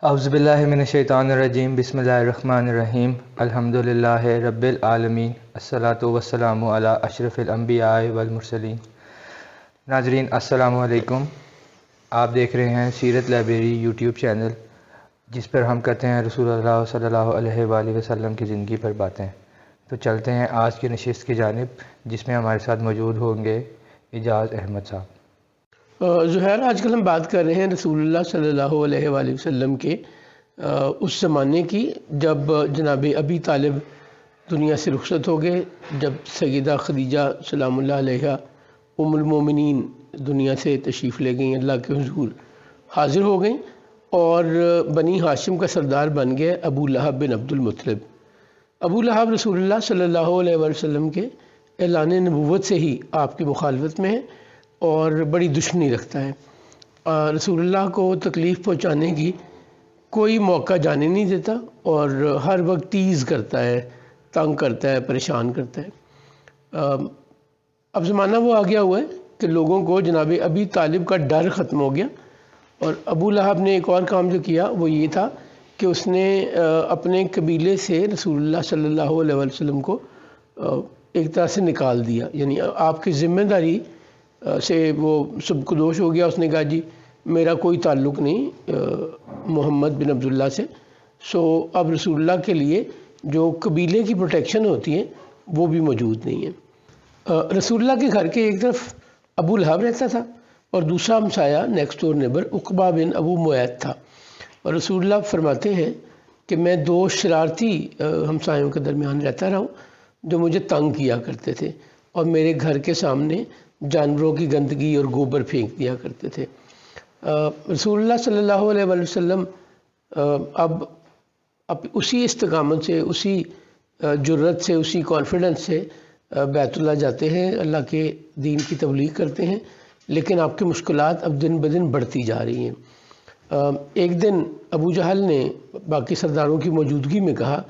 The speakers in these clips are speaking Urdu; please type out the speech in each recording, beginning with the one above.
اعوذ باللہ من الشیطان الرجیم بسم اللہ الرحمن الرحیم الحمدللہ رب العالمین الصلاۃ والسلام علی اشرف الانبیاء والمرسلین۔ ناظرین السلام علیکم، آپ دیکھ رہے ہیں سیرت لائبریری یوٹیوب چینل، جس پر ہم کرتے ہیں رسول اللہ صلی اللہ علیہ وآلہ وسلم کی زندگی پر باتیں۔ تو چلتے ہیں آج کی نشست کی جانب، جس میں ہمارے ساتھ موجود ہوں گے اعجاز احمد صاحب۔ زہیر، آج کل ہم بات کر رہے ہیں رسول اللہ صلی اللہ علیہ وآلہ وسلم کے اس زمانے کی جب جناب ابی طالب دنیا سے رخصت ہو گئے، جب سیدہ خدیجہ سلام اللہ علیہ ام المومنین دنیا سے تشریف لے گئیں، اللہ کے حضور حاضر ہو گئیں، اور بنی ہاشم کا سردار بن گئے ابو لہب بن عبد المطلب۔ ابو لہب رسول اللہ صلی اللہ علیہ وآلہ وسلم کے اعلان نبوت سے ہی آپ کی مخالفت میں ہے اور بڑی دشمنی رکھتا ہے۔ رسول اللہ کو تکلیف پہنچانے کی کوئی موقع جانے نہیں دیتا اور ہر وقت تیز کرتا ہے، تنگ کرتا ہے، پریشان کرتا ہے۔ اب زمانہ وہ آ گیا ہوا ہے کہ لوگوں کو جناب ابی طالب کا ڈر ختم ہو گیا، اور ابو لہب نے ایک اور کام جو کیا وہ یہ تھا کہ اس نے اپنے قبیلے سے رسول اللہ صلی اللہ علیہ وسلم کو ایک طرح سے نکال دیا، یعنی آپ کی ذمہ داری سے وہ سبکدوش ہو گیا۔ اس نے کہا جی میرا کوئی تعلق نہیں محمد بن عبداللہ سے، سو اب رسول اللہ کے لیے جو قبیلے کی پروٹیکشن ہوتی ہے وہ بھی موجود نہیں ہے۔ رسول اللہ کے گھر کے ایک طرف ابو لہب رہتا تھا اور دوسرا ہمسایہ نیکسٹ ڈور نیبر عقبہ بن ابو معیط تھا، اور رسول اللہ فرماتے ہیں کہ میں دو شرارتی ہمسایوں کے درمیان رہتا رہا ہوں جو مجھے تنگ کیا کرتے تھے اور میرے گھر کے سامنے جانوروں کی گندگی اور گوبر پھینک دیا کرتے تھے۔ رسول اللہ صلی اللہ علیہ وآلہ وسلم اب اسی استقامت سے، اسی جرت سے، اسی کانفیڈنس سے بیت اللہ جاتے ہیں، اللہ کے دین کی تبلیغ کرتے ہیں، لیکن آپ کی مشکلات اب دن بدن بڑھتی جا رہی ہیں۔ ایک دن ابو جہل نے باقی سرداروں کی موجودگی میں کہا،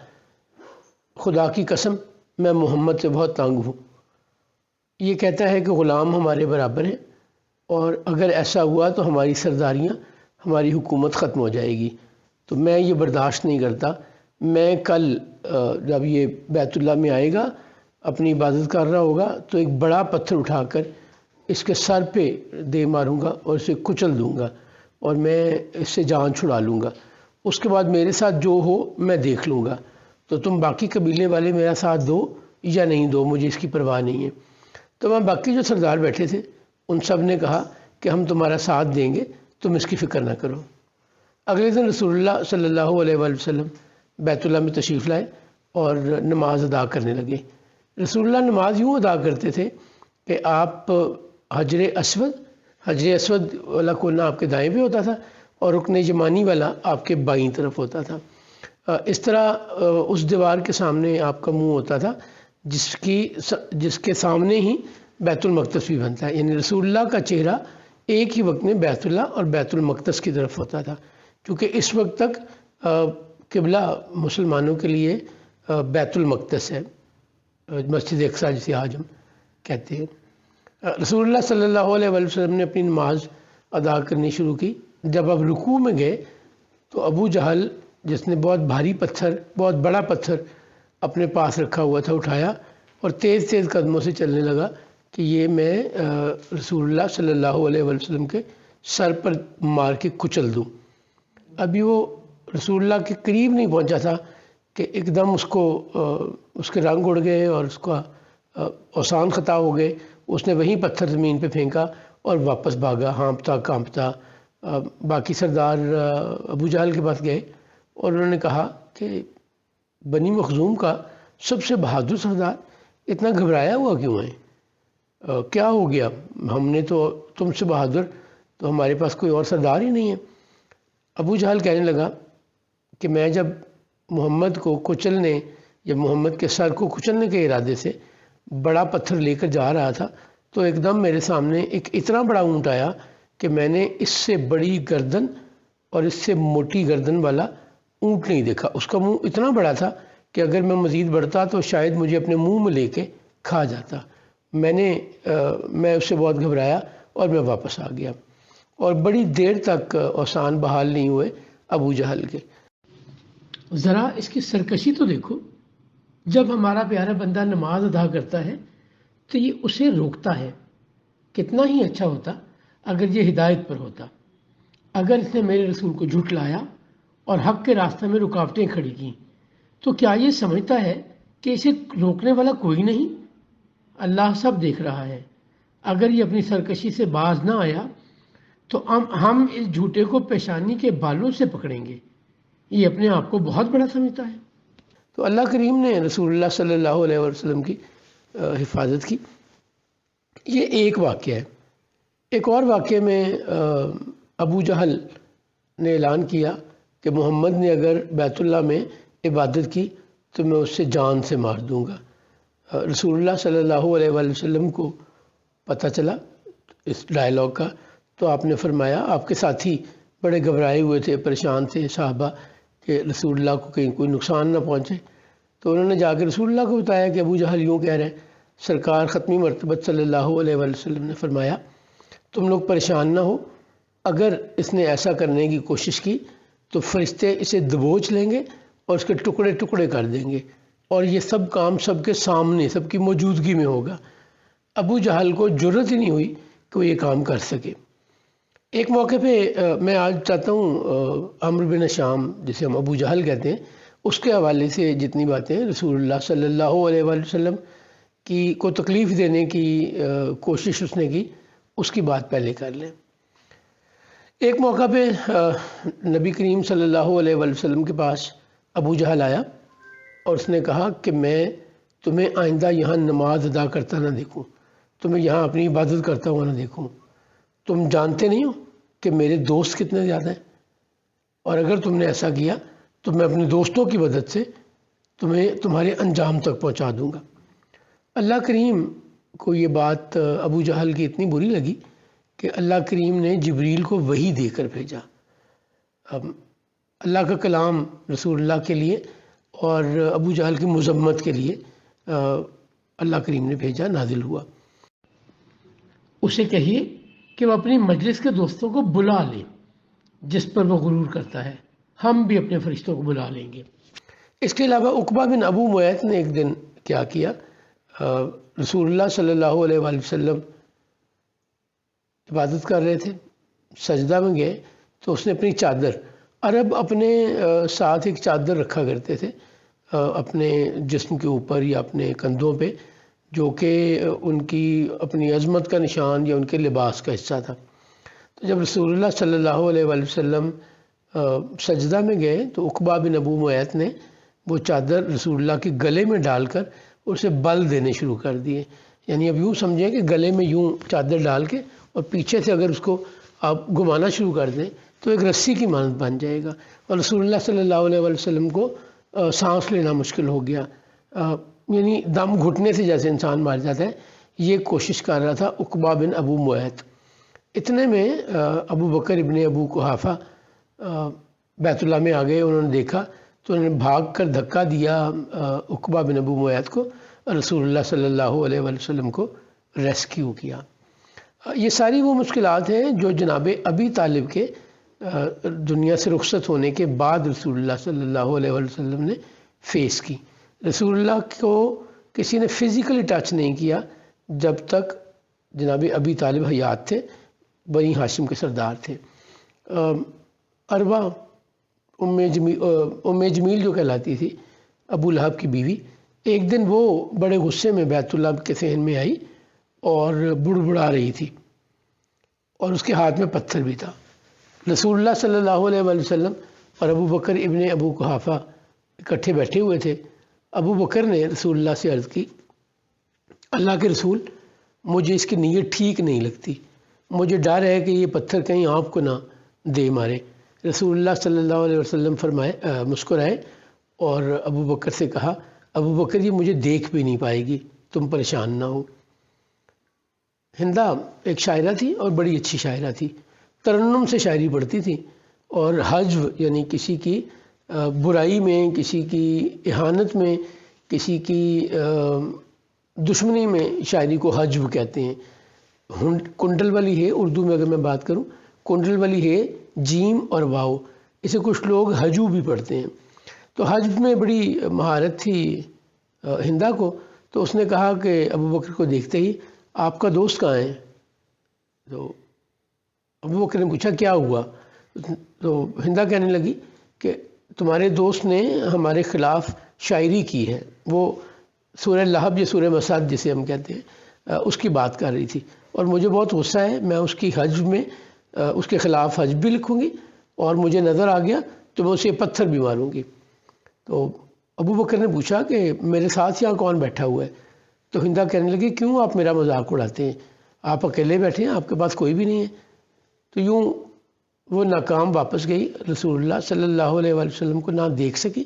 خدا کی قسم میں محمد سے بہت تنگ ہوں، یہ کہتا ہے کہ غلام ہمارے برابر ہیں، اور اگر ایسا ہوا تو ہماری سرداریاں، ہماری حکومت ختم ہو جائے گی، تو میں یہ برداشت نہیں کرتا۔ میں کل جب یہ بیت اللہ میں آئے گا، اپنی عبادت کر رہا ہوگا، تو ایک بڑا پتھر اٹھا کر اس کے سر پہ دے ماروں گا اور اسے کچل دوں گا، اور میں اس سے جان چھڑا لوں گا۔ اس کے بعد میرے ساتھ جو ہو میں دیکھ لوں گا، تو تم باقی قبیلے والے میرا ساتھ دو یا نہیں دو، مجھے اس کی پرواہ نہیں ہے۔ تو وہاں باقی جو سردار بیٹھے تھے ان سب نے کہا کہ ہم تمہارا ساتھ دیں گے، تم اس کی فکر نہ کرو۔ اگلے دن رسول اللہ صلی اللہ علیہ وآلہ وسلم بیت اللہ میں تشریف لائے اور نماز ادا کرنے لگے۔ رسول اللہ نماز یوں ادا کرتے تھے کہ آپ حجر اسود والا کونا آپ کے دائیں پہ ہوتا تھا اور رکن یمانی والا آپ کے بائیں طرف ہوتا تھا۔ اس طرح اس دیوار کے سامنے آپ کا منہ ہوتا تھا جس کے سامنے ہی بیت المقدس بھی بنتا ہے، یعنی رسول اللہ کا چہرہ ایک ہی وقت میں بیت اللہ اور بیت المقدس کی طرف ہوتا تھا، کیونکہ اس وقت تک قبلہ مسلمانوں کے لیے بیت المقدس ہے، مسجد اقصی جسے آج ہم کہتے ہیں۔ رسول اللہ صلی اللہ علیہ وآلہ وسلم نے اپنی نماز ادا کرنی شروع کی۔ جب اب رکوع میں گئے تو ابو جہل، جس نے بہت بڑا پتھر اپنے پاس رکھا ہوا تھا، اٹھایا اور تیز تیز قدموں سے چلنے لگا کہ یہ میں رسول اللہ صلی اللہ علیہ وآلہ وسلم کے سر پر مار کے کچل دوں۔ ابھی وہ رسول اللہ کے قریب نہیں پہنچا تھا کہ ایک دم اس کے رنگ اڑ گئے اور اس کا اوسان خطا ہو گئے۔ اس نے وہیں پتھر زمین پہ پھینکا اور واپس بھاگا، ہانپتا کانپتا۔ باقی سردار ابو جہل کے پاس گئے اور انہوں نے کہا کہ بنی مخزوم کا سب سے بہادر سردار اتنا گھبرایا ہوا کیوں ہے؟ کیا ہو گیا؟ ہم نے تو تم سے بہادر تو ہمارے پاس کوئی اور سردار ہی نہیں ہے۔ ابو جہل کہنے لگا کہ میں جب محمد کو کچلنے یا محمد کے سر کو کچلنے کے ارادے سے بڑا پتھر لے کر جا رہا تھا تو ایک دم میرے سامنے ایک اتنا بڑا اونٹ آیا کہ میں نے اس سے بڑی گردن اور اس سے موٹی گردن والا اونٹ نہیں دیکھا۔ اس کا منہ اتنا بڑا تھا کہ اگر میں مزید بڑھتا تو شاید مجھے اپنے منہ میں لے کے کھا جاتا۔ میں اس سے بہت گھبرایا اور میں واپس آ گیا، اور بڑی دیر تک اوسان بحال نہیں ہوئے۔ ابو جہل کے۔ ذرا اس کی سرکشی تو دیکھو، جب ہمارا پیارا بندہ نماز ادا کرتا ہے تو یہ اسے روکتا ہے۔ کتنا ہی اچھا ہوتا اگر یہ ہدایت پر ہوتا، اگر اس نے میرے رسول کو جھٹلایا اور حق کے راستے میں رکاوٹیں کھڑی کیں، تو کیا یہ سمجھتا ہے کہ اسے روکنے والا کوئی نہیں؟ اللہ سب دیکھ رہا ہے۔ اگر یہ اپنی سرکشی سے باز نہ آیا تو ہم اس جھوٹے کو پیشانی کے بالوں سے پکڑیں گے۔ یہ اپنے آپ کو بہت بڑا سمجھتا ہے۔ تو اللہ کریم نے رسول اللہ صلی اللہ علیہ وسلم کی حفاظت کی۔ یہ ایک واقعہ ہے۔ ایک اور واقعے میں ابو جہل نے اعلان کیا کہ محمد نے اگر بیت اللہ میں عبادت کی تو میں اس سے جان سے مار دوں گا۔ رسول اللہ صلی اللہ علیہ وآلہ وسلم کو پتہ چلا اس ڈائلاگ کا، تو آپ نے فرمایا، آپ کے ساتھی بڑے گھبرائے ہوئے تھے، پریشان تھے صحابہ کہ رسول اللہ کو کہیں کوئی نقصان نہ پہنچے، تو انہوں نے جا کے رسول اللہ کو بتایا کہ ابو جہل یوں کہہ رہے ہیں۔ سرکار ختمی مرتبت صلی اللہ علیہ وآلہ وسلم نے فرمایا، تم لوگ پریشان نہ ہو، اگر اس نے ایسا کرنے کی کوشش کی تو فرشتے اسے دبوچ لیں گے اور اس کے ٹکڑے ٹکڑے کر دیں گے، اور یہ سب کام سب کے سامنے، سب کی موجودگی میں ہوگا۔ ابو جہل کو جرت ہی نہیں ہوئی کہ وہ یہ کام کر سکے۔ ایک موقع پہ میں آج چاہتا ہوں عمرو بن شام، جسے ہم ابو جہل کہتے ہیں، اس کے حوالے سے جتنی باتیں رسول اللہ صلی اللہ علیہ وآلہ وسلم کو تکلیف دینے کی کوشش اس نے کی، اس کی بات پہلے کر لیں۔ ایک موقع پہ نبی کریم صلی اللہ علیہ وآلہ وسلم کے پاس ابو جہل آیا اور اس نے کہا کہ میں تمہیں آئندہ یہاں نماز ادا کرتا نہ دیکھوں، تمہیں یہاں اپنی عبادت کرتا ہوا نہ دیکھوں۔ تم جانتے نہیں ہو کہ میرے دوست کتنے زیادہ ہیں، اور اگر تم نے ایسا کیا تو میں اپنے دوستوں کی مدد سے تمہیں تمہارے انجام تک پہنچا دوں گا۔ اللہ کریم کو یہ بات ابو جہل کی اتنی بری لگی کہ اللہ کریم نے جبریل کو وحی دے کر بھیجا۔ اللہ کا کلام رسول اللہ کے لیے اور ابو جہل کی مذمت کے لیے اللہ کریم نے بھیجا، نازل ہوا۔ اسے کہیے کہ وہ اپنی مجلس کے دوستوں کو بلا لے جس پر وہ غرور کرتا ہے، ہم بھی اپنے فرشتوں کو بلا لیں گے۔ اس کے علاوہ عقبہ بن ابو معیط نے ایک دن کیا کیا، رسول اللہ صلی اللہ علیہ وآلہ وسلم عبادت کر رہے تھے، سجدہ میں گئے تو اس نے اپنی چادر، عرب اپنے ساتھ ایک چادر رکھا کرتے تھے اپنے جسم کے اوپر یا اپنے کندھوں پہ، جو کہ ان کی اپنی عظمت کا نشان یا ان کے لباس کا حصہ تھا۔ تو جب رسول اللہ صلی اللہ علیہ وآلہ وسلم سجدہ میں گئے تو عقبہ بن ابو معیط نے وہ چادر رسول اللہ کے گلے میں ڈال کر اسے بل دینے شروع کر دیے۔ یعنی اب یوں سمجھیں کہ گلے میں یوں چادر ڈال کے اور پیچھے سے اگر اس کو آپ گھمانا شروع کر دیں تو ایک رسی کی مانند بن جائے گا، اور رسول اللہ صلی اللہ علیہ وآلہ وسلم کو سانس لینا مشکل ہو گیا، یعنی دم گھٹنے سے جیسے انسان مار جاتا ہے، یہ کوشش کر رہا تھا عقبہ بن ابو معیط۔ اتنے میں ابو بکر ابن ابو قحافہ بیت اللہ میں آ گئے، انہوں نے دیکھا تو انہوں نے بھاگ کر دھکا دیا عقبہ بن ابو معیط کو، اور رسول اللہ صلی اللہ علیہ وآلہ وسلم کو ریسکیو کیا۔ یہ ساری وہ مشکلات ہیں جو جناب ابی طالب کے دنیا سے رخصت ہونے کے بعد رسول اللہ صلی اللہ علیہ وآلہ وسلم نے فیس کی۔ رسول اللہ کو کسی نے فزیکلی ٹچ نہیں کیا جب تک جناب ابی طالب حیات تھے، بنی ہاشم کے سردار تھے۔ اروا ام جمیل جو کہلاتی تھی ابو لہب کی بیوی، ایک دن وہ بڑے غصے میں بیت اللہ کے صحن میں آئی اور بڑبڑا رہی تھی، اور اس کے ہاتھ میں پتھر بھی تھا۔ رسول اللہ صلی اللہ علیہ وآلہ وسلم اور ابو بکر ابن ابو قحافہ اکٹھے بیٹھے ہوئے تھے۔ ابو بکر نے رسول اللہ سے عرض کی، اللہ کے رسول، مجھے اس کی نیت ٹھیک نہیں لگتی، مجھے ڈر ہے کہ یہ پتھر کہیں آپ کو نہ دے مارے۔ رسول اللہ صلی اللہ علیہ وسلم مسکرائے اور ابو بکر سے کہا، ابو بکر یہ مجھے دیکھ بھی نہیں پائے گی، تم پریشان نہ ہو۔ ہندا ایک شاعرہ تھی اور بڑی اچھی شاعرہ تھی، ترنم سے شاعری پڑھتی تھی، اور حجو یعنی کسی کی برائی میں، کسی کی اہانت میں، کسی کی دشمنی میں شاعری کو حجو کہتے ہیں۔ کنڈل والی ہے، اردو میں اگر میں بات کروں، کنڈل والی ہے جیم اور واؤ، اسے کچھ لوگ حجو بھی پڑھتے ہیں۔ تو حج میں بڑی مہارت تھی ہندا کو، تو اس نے کہا کہ ابو بکر کو دیکھتے ہی آپ کا دوست کہاں ہے؟ تو ابو بکر نے پوچھا کیا ہوا؟ تو ہندا کہنے لگی کہ تمہارے دوست نے ہمارے خلاف شاعری کی ہے، وہ سورہ لہب یا سورہ مسد جسے ہم کہتے ہیں اس کی بات کر رہی تھی، اور مجھے بہت غصہ ہے، میں اس کی حج میں اس کے خلاف حج بھی لکھوں گی، اور مجھے نظر آ گیا تو میں اسے پتھر بھی ماروں گی۔ تو ابو بکر نے پوچھا کہ میرے ساتھ یہاں کون بیٹھا ہوا ہے؟ تو ہندا کہنے لگی کیوں آپ میرا مذاق اڑاتے ہیں؟ آپ اکیلے بیٹھے ہیں، آپ کے پاس کوئی بھی نہیں ہے۔ تو یوں وہ ناکام واپس گئی، رسول اللہ صلی اللہ علیہ وآلہ وسلم کو نہ دیکھ سکی،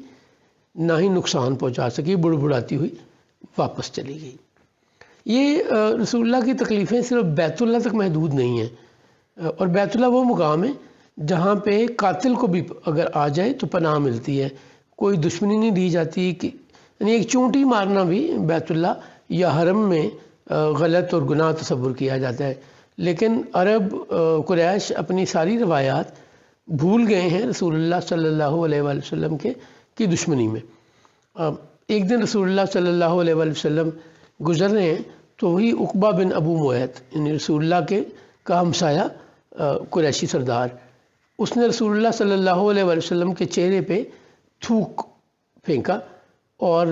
نہ ہی نقصان پہنچا سکی، بڑبڑاتی ہوئی واپس چلی گئی۔ یہ رسول اللہ کی تکلیفیں صرف بیت اللہ تک محدود نہیں ہیں، اور بیت اللہ وہ مقام ہے جہاں پہ قاتل کو بھی اگر آ جائے تو پناہ ملتی ہے، کوئی دشمنی نہیں دی جاتی، کہ یعنی ایک چونٹی مارنا بھی بیت اللہ یا حرم میں غلط اور گناہ تصور کیا جاتا ہے۔ لیکن عرب قریش اپنی ساری روایات بھول گئے ہیں رسول اللہ صلی اللہ علیہ وآلہ وسلم کی دشمنی میں۔ ایک دن رسول اللہ صلی اللہ علیہ وآلہ وسلم گزر رہے ہیں تو وہی عقبہ بن ابو معیط، یعنی رسول اللہ کا ہمسایہ قریشی سردار، اس نے رسول اللہ صلی اللہ علیہ وآلہ وسلم کے چہرے پہ تھوک پھینکا، اور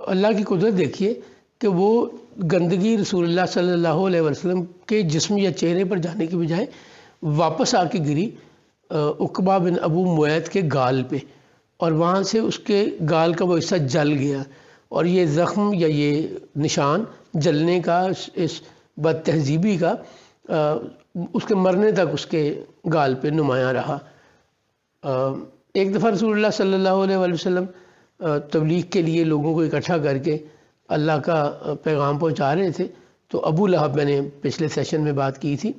اللہ کی قدرت دیکھیے کہ وہ گندگی رسول اللہ صلی اللہ علیہ وسلم کے جسم یا چہرے پر جانے کی بجائے واپس آ کے گری عقبہ بن ابو معیط کے گال پہ، اور وہاں سے اس کے گال کا وہ حصہ جل گیا، اور یہ زخم یا یہ نشان جلنے کا، اس بد تہذیبی کا اس کے مرنے تک اس کے گال پہ نمایاں رہا۔ ایک دفعہ رسول اللہ صلی اللہ علیہ وآلہ وسلم تبلیغ کے لیے لوگوں کو اکٹھا کر کے اللہ کا پیغام پہنچا رہے تھے، تو ابو لہب، میں نے پچھلے سیشن میں بات کی تھی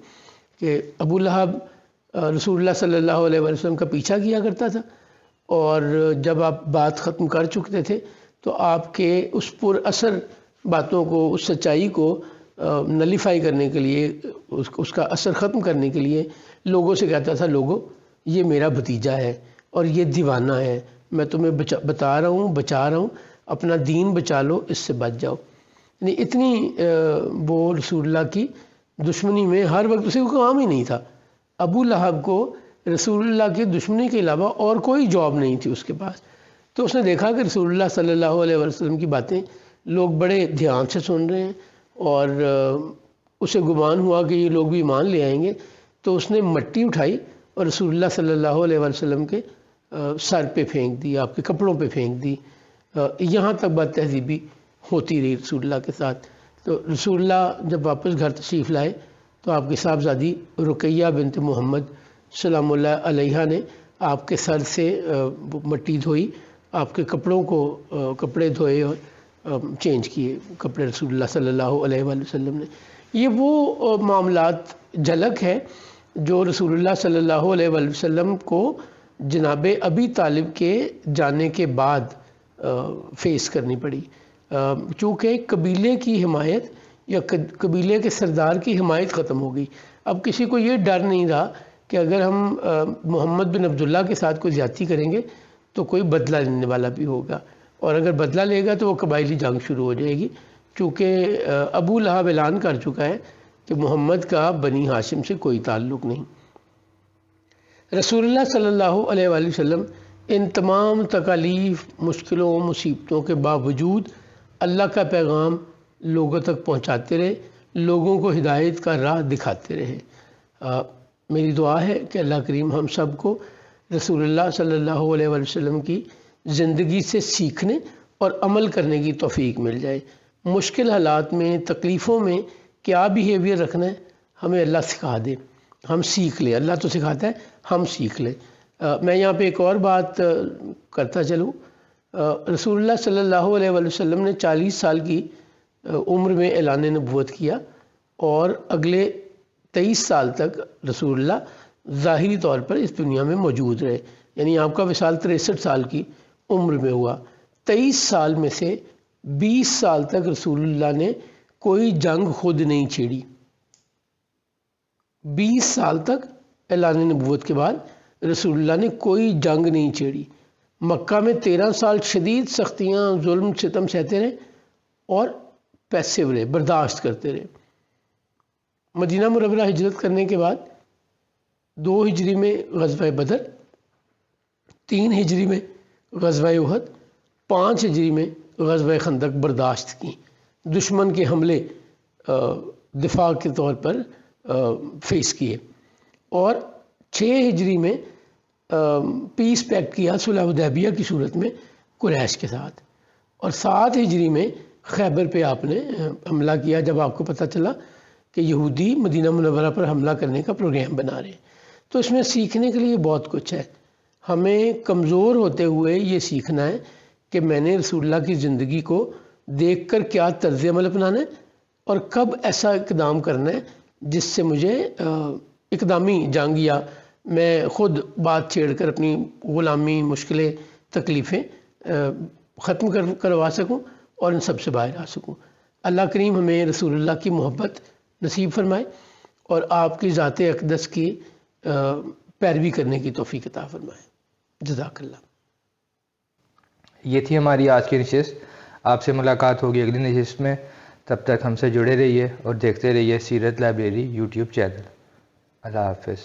کہ ابو لہب رسول اللہ صلی اللہ علیہ وآلہ وسلم کا پیچھا کیا کرتا تھا، اور جب آپ بات ختم کر چکتے تھے تو آپ کے اس پر اثر باتوں کو، اس سچائی کو نلیفائی کرنے کے لیے، اس کا اثر ختم کرنے کے لیے لوگوں سے کہتا تھا لوگوں یہ میرا بھتیجا ہے اور یہ دیوانہ ہے، میں تمہیں بتا رہا ہوں، بچا رہا ہوں، اپنا دین بچا لو، اس سے بچ جاؤ۔ یعنی اتنی وہ رسول اللہ کی دشمنی میں ہر وقت اسے کوئی کام ہی نہیں تھا۔ ابو لہب کو رسول اللہ کی دشمنی کے علاوہ اور کوئی جاب نہیں تھی اس کے پاس، تو اس نے دیکھا کہ رسول اللہ صلی اللہ علیہ وسلم کی باتیں لوگ بڑے دھیان سے سن رہے ہیں، اور اسے گمان ہوا کہ یہ لوگ بھی ایمان لے آئیں گے، تو اس نے مٹی اٹھائی اور رسول اللہ صلی اللہ علیہ وسلم کے سر پہ پھینک دی، آپ کے کپڑوں پہ پھینک دی، یہاں تک بد تہذیبی ہوتی رہی رسول اللہ کے ساتھ۔ تو رسول اللہ جب واپس گھر تشریف لائے تو آپ کی صاحبزادی رقیہ بنت محمد سلام اللہ علیہ نے آپ کے سر سے مٹی دھوئی، آپ کے کپڑوں کو کپڑے دھوئے اور چینج کیے کپڑے رسول اللہ صلی اللہ علیہ وآلہ وسلم نے۔ یہ وہ معاملات جھلک ہے جو رسول اللہ صلی اللہ علیہ وآلہ وسلم کو جناب ابی طالب کے جانے کے بعد فیس کرنی پڑی، چونکہ قبیلے کی حمایت یا قبیلے کے سردار کی حمایت ختم ہو گئی۔ اب کسی کو یہ ڈر نہیں رہا کہ اگر ہم محمد بن عبداللہ کے ساتھ کوئی زیادتی کریں گے تو کوئی بدلہ لینے والا بھی ہوگا، اور اگر بدلہ لے گا تو وہ قبائلی جنگ شروع ہو جائے گی، چونکہ ابو لہب اعلان کر چکا ہے کہ محمد کا بنی ہاشم سے کوئی تعلق نہیں۔ رسول اللہ صلی اللہ علیہ وآلہ وسلم ان تمام تکالیف، مشکلوں، مصیبتوں کے باوجود اللہ کا پیغام لوگوں تک پہنچاتے رہے، لوگوں کو ہدایت کا راہ دکھاتے رہے۔ میری دعا ہے کہ اللہ کریم ہم سب کو رسول اللہ صلی اللہ علیہ وآلہ وسلم کی زندگی سے سیکھنے اور عمل کرنے کی توفیق مل جائے۔ مشکل حالات میں، تکلیفوں میں کیا بیہیویئر رکھنا ہے ہمیں اللہ سکھا دے، ہم سیکھ لیں، اللہ تو سکھاتا ہے، ہم سیکھ لیں۔ میں یہاں پہ ایک اور بات کرتا چلوں، رسول اللہ صلی اللہ علیہ وآلہ وسلم نے 40 سال کی عمر میں اعلان نبوت کیا، اور اگلے 23 سال تک رسول اللہ ظاہری طور پر اس دنیا میں موجود رہے، یعنی آپ کا وصال 63 سال کی عمر میں ہوا۔ 23 سال میں سے 20 سال تک رسول اللہ نے کوئی جنگ خود نہیں چھیڑی۔ 20 سال تک اعلان نبوت کے بعد رسول اللہ نے کوئی جنگ نہیں چھیڑی. مکہ میں 13 سال شدید سختیاں ظلم ستم سہتے رہے اور پیسیو رہے، برداشت کرتے رہے. مدینہ منورہ ہجرت کرنے کے بعد 2 ہجری میں غزوہ بدر، 3 ہجری میں غزوہ احد، 5 ہجری میں غزوہ خندق برداشت کی، دشمن کے حملے دفاع کے طور پر فیس کیے، اور 6 ہجری میں پیس پیکٹ کیا صلح حدیبیہ کی صورت میں قریش کے ساتھ، اور 7 ہجری میں خیبر پہ آپ نے حملہ کیا جب آپ کو پتہ چلا کہ یہودی مدینہ منورہ پر حملہ کرنے کا پروگرام بنا رہے ہیں. تو اس میں سیکھنے کے لیے بہت کچھ ہے. ہمیں کمزور ہوتے ہوئے یہ سیکھنا ہے کہ میں نے رسول اللہ کی زندگی کو دیکھ کر کیا طرز عمل اپنانا ہے اور کب ایسا اقدام کرنا ہے جس سے مجھے اقدامی جنگ یا میں خود بات چھیڑ کر اپنی غلامی، مشکلیں، تکلیفیں ختم کروا سکوں اور ان سب سے باہر آ سکوں. اللہ کریم ہمیں رسول اللہ کی محبت نصیب فرمائے اور آپ کی ذات اقدس کی پیروی کرنے کی توفیق عطا فرمائے. جزاک اللہ. یہ تھی ہماری آج کی نشست. آپ سے ملاقات ہوگی اگلی نشست میں. تب تک ہم سے جڑے رہیے اور دیکھتے رہیے سیرت لائبریری یوٹیوب چینل. اللہ حافظ.